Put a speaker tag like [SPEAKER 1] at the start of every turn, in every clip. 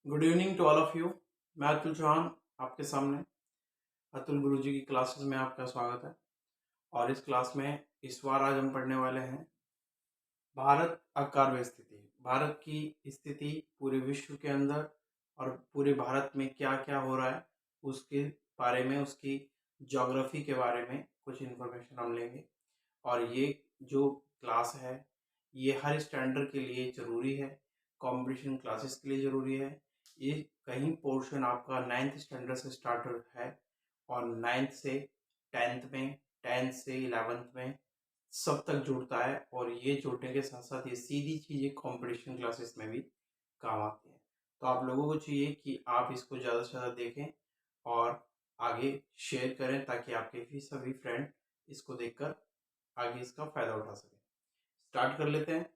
[SPEAKER 1] Good evening to all of you. मैं अतुल चौहान आपके सामने अतुल गुरुजी की क्लासेस में आपका स्वागत है। और इस क्लास में इस बार आज हम पढ़ने वाले हैं भारत अकार्य स्थिति। भारत की स्थिति पूरे विश्व के अंदर और पूरे भारत में क्या क्या हो रहा है उसके बारे में, उसकी ज्योग्राफी के बारे में कुछ इन्फॉर्मेशन हम लेंगे। और ये जो क्लास है ये हर स्टैंडर्ड के लिए ज़रूरी है, कंपटीशन क्लासेस के लिए ज़रूरी है। ये कहीं पोर्शन आपका 9th स्टैंडर्ड से स्टार्ट है और 9th से 10th में, 10th से 11th में सब तक जुड़ता है। और ये जुड़ने के साथ साथ ये सीधी चीज़ें कंपटीशन क्लासेस में भी काम आती हैं। तो आप लोगों को चाहिए कि आप इसको ज़्यादा से ज़्यादा देखें और आगे शेयर करें ताकि आपके भी सभी फ्रेंड इसको देखकर आगे इसका फायदा उठा सकें। स्टार्ट कर लेते हैं।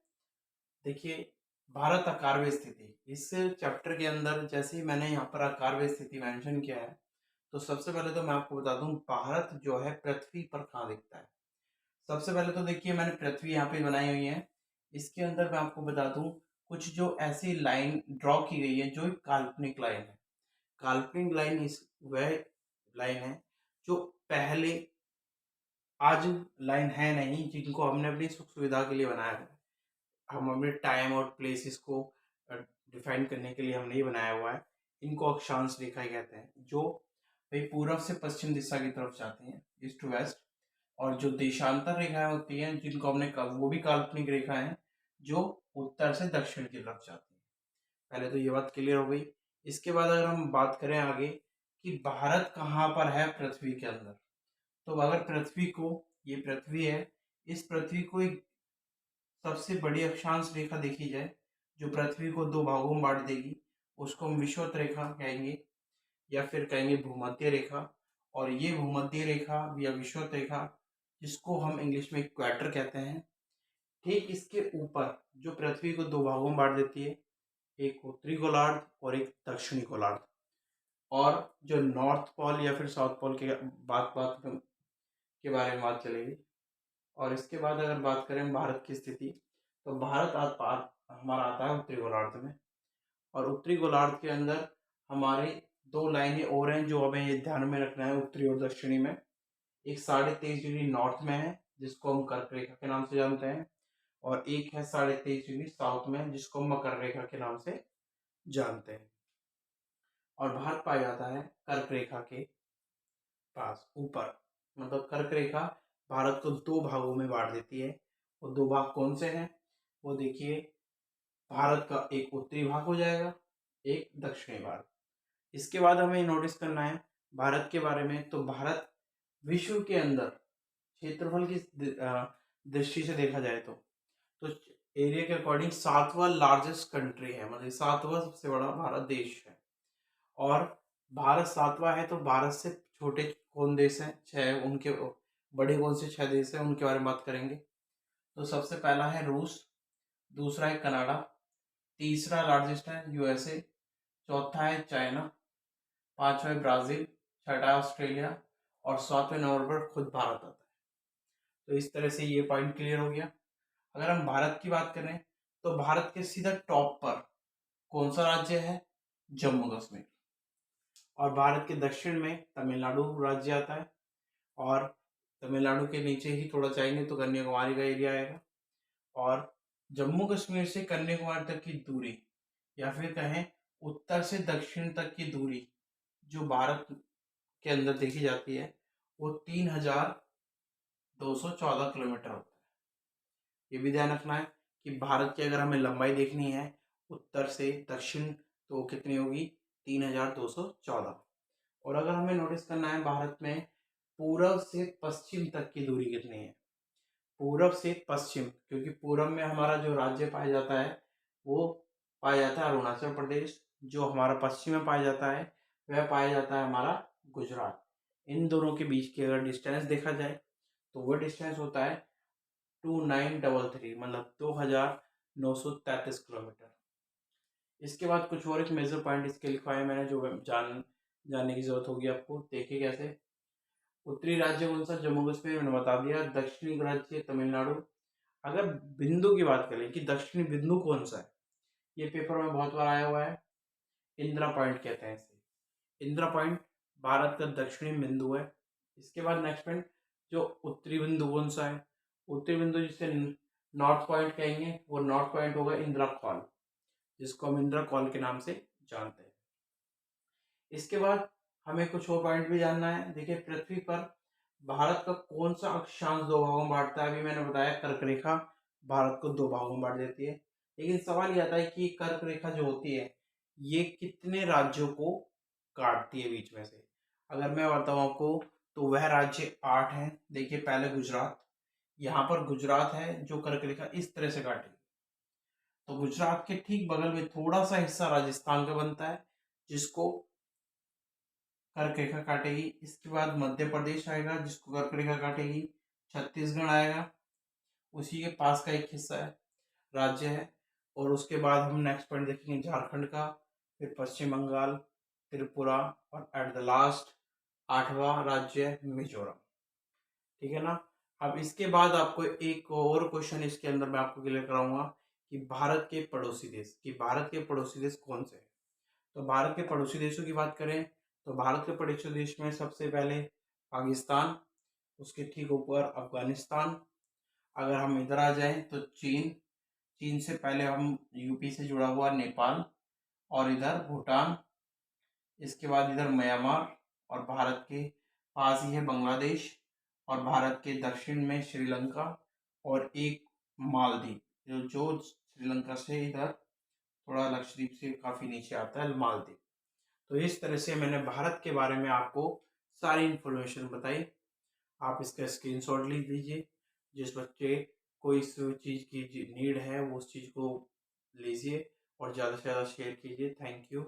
[SPEAKER 1] देखिए, भारत अकार्य स्थिति, इस चैप्टर के अंदर जैसे ही मैंने यहाँ पर अकार्य स्थिति मेंशन किया है तो सबसे पहले तो मैं आपको बता दूं भारत जो है पृथ्वी पर कहाँ दिखता है। सबसे पहले तो देखिए मैंने पृथ्वी यहाँ पे बनाई हुई है। इसके अंदर मैं आपको बता दूं कुछ जो ऐसी लाइन ड्रॉ की गई है जो एक काल्पनिक लाइन है। काल्पनिक लाइन इस वह लाइन है जो पहले आज लाइन है नहीं, जिनको हमने अपनी सुख सुविधा के लिए बनाया है। हम अपने टाइम और प्लेसेस को डिफाइन करने के लिए हमने ये बनाया हुआ है। इनको अक्षांश रेखा कहते हैं, जो भाई पूर्व से पश्चिम दिशा की तरफ जाती हैं, ईस्ट टू वेस्ट। और जो देशांतर रेखाएं होती हैं जिनको हमने वो भी काल्पनिक रेखा है जो उत्तर से दक्षिण की तरफ जाती हैं। पहले तो ये बात क्लियर हो गई। इसके बाद अगर हम बात करें आगे कि भारत कहाँ पर है पृथ्वी के अंदर, तो अगर पृथ्वी को, ये पृथ्वी है, इस पृथ्वी को एक सबसे बड़ी अक्षांश रेखा देखी जाए जो पृथ्वी को दो भागों में बांट देगी, उसको हम विषुवत रेखा कहेंगे या फिर कहेंगे भूमध्य रेखा। और ये भूमध्य रेखा या विषुवत रेखा, जिसको हम इंग्लिश में इक्वेटर कहते हैं, ठीक इसके ऊपर जो पृथ्वी को दो भागों में बांट देती है, एक उत्तरी गोलार्ध और एक दक्षिणी गोलार्ध। और जो नॉर्थ पोल या फिर साउथ पोल के बात बात के बारे में बात चलेगी। और इसके बाद अगर बात करें भारत की स्थिति, तो भारत हमारा आता है उत्तरी गोलार्ध में। और उत्तरी गोलार्ध के अंदर हमारे दो लाइनें और हैं जो हमें ये ध्यान में रखना है उत्तरी और दक्षिणी में। एक 23.5 डिग्री नॉर्थ में है जिसको हम कर्क रेखा के नाम से जानते हैं, और एक है 23.5 डिग्री साउथ में जिसको हम मकर रेखा के नाम से जानते हैं। और भारत पाया जाता है कर्क रेखा के पास ऊपर, मतलब कर्क रेखा भारत को दो भागों में बांट देती है। वो दो भाग कौन से हैं वो देखिए, भारत का एक उत्तरी भाग हो जाएगा, एक दक्षिणी भाग। इसके बाद हमें नोटिस करना है भारत के बारे में, तो भारत विश्व के अंदर क्षेत्रफल की दृष्टि से देखा जाए तो एरिया के अकॉर्डिंग सातवां लार्जेस्ट कंट्री है, मतलब सातवां सबसे बड़ा भारत देश है। और भारत सातवां है तो भारत से छोटे कौन देश हैं, छह, उनके बड़े कौन से छह देश हैं उनके बारे में बात करेंगे। तो सबसे पहला है रूस, दूसरा है कनाडा, तीसरा लार्जेस्ट है यूएसए, चौथा है चाइना, पांचवा है ब्राजील, छठा ऑस्ट्रेलिया और 7वें नंबर पर खुद भारत आता है। तो इस तरह से ये पॉइंट क्लियर हो गया। अगर हम भारत की बात करें तो भारत के सीधा टॉप पर कौन सा राज्य है, जम्मू कश्मीर। और भारत के दक्षिण में तमिलनाडु राज्य आता है, और तमिलनाडु के नीचे ही थोड़ा जाएंगे तो कन्याकुमारी का एरिया आएगा। और जम्मू कश्मीर से कन्याकुमारी तक की दूरी, या फिर कहें उत्तर से दक्षिण तक की दूरी जो भारत के अंदर देखी जाती है, वो 3214 किलोमीटर होता है। ये भी ध्यान रखना है कि भारत की अगर हमें लंबाई देखनी है उत्तर से दक्षिण तो वो कितनी होगी, 3214। और अगर हमें नोटिस करना है भारत में पूर्व से पश्चिम तक की दूरी कितनी है, पूर्व से पश्चिम, क्योंकि पूर्व में हमारा जो राज्य पाया जाता है वो पाया जाता है अरुणाचल प्रदेश, जो हमारा पश्चिम में पाया जाता है वह पाया जाता है हमारा गुजरात। इन दोनों के बीच की अगर डिस्टेंस देखा जाए तो वो डिस्टेंस होता है 2933, मतलब 2933 किलोमीटर। इसके बाद कुछ और एक मेजर पॉइंट इसके लिखवाए मैंने जो जानने की जरूरत होगी आपको। देखिए कैसे, उत्तरी राज्य कौन सा, जम्मू कश्मीर, मैंने बता दिया। दक्षिणी राज्य तमिलनाडु। अगर बिंदु की बात करें कि दक्षिणी बिंदु कौन सा है, ये पेपर में बहुत बार आया हुआ है। इंदिरा पॉइंट कहते हैं इसे। इंदिरा पॉइंट भारत का दक्षिणी बिंदु है। इसके बाद नेक्स्ट पॉइंट जो उत्तरी बिंदु कौन सा है, उत्तरी बिंदु जिसे नॉर्थ पॉइंट कहेंगे, वो नॉर्थ पॉइंट होगा इंदिरा कॉल, जिसको हम इंदिरा कॉल के नाम से जानते हैं। इसके बाद हमें कुछ और पॉइंट भी जानना है। देखिए, पृथ्वी पर भारत का कौन सा अक्षांश दो भागों में बांटता है। अभी मैंने बताया कर्क रेखा भारत को दो भागों में बांट देती है, लेकिन सवाल ये आता है कि कर्क रेखा जो होती है ये कितने राज्यों को काटती है बीच में से। अगर मैं बताऊं आपको तो वह राज्य 8 हैं। देखिए, पहले गुजरात, यहाँ पर गुजरात है जो कर्क रेखा इस तरह से काटेगी। तो गुजरात के ठीक बगल में थोड़ा सा हिस्सा राजस्थान का बनता है जिसको कर्क रेखा काटेगी। इसके बाद मध्य प्रदेश आएगा जिसको कर्क रेखा काटेगी। छत्तीसगढ़ आएगा, उसी के पास का एक हिस्सा है, राज्य है। और उसके बाद हम नेक्स्ट पॉइंट देखेंगे झारखंड का, फिर पश्चिम बंगाल, त्रिपुरा और एट द लास्ट 8वां राज्य है मिजोरम। ठीक है ना। अब इसके बाद आपको एक और क्वेश्चन इसके अंदर मैं आपको क्लियर कराऊंगा कि भारत के पड़ोसी देश, कि भारत के पड़ोसी देश कौन से हैं। तो भारत के पड़ोसी देशों की बात करें तो भारत के पड़ोसी देश में सबसे पहले पाकिस्तान, उसके ठीक ऊपर अफगानिस्तान। अगर हम इधर आ जाएं तो चीन, चीन से पहले हम यूपी से जुड़ा हुआ नेपाल, और इधर भूटान, इसके बाद इधर म्यांमार, और भारत के पास ही है बांग्लादेश, और भारत के दक्षिण में श्रीलंका, और एक मालदीव जो श्रीलंका से इधर थोड़ा लक्षद्वीप से काफ़ी नीचे आता है, मालदीव। तो इस तरह से मैंने भारत के बारे में आपको सारी इन्फॉर्मेशन बताई। आप इसका स्क्रीनशॉट ले लीजिए। जिस बच्चे को इस चीज़ की नीड है वो उस चीज़ को लीजिए और ज़्यादा से ज़्यादा शेयर कीजिए। Thank you.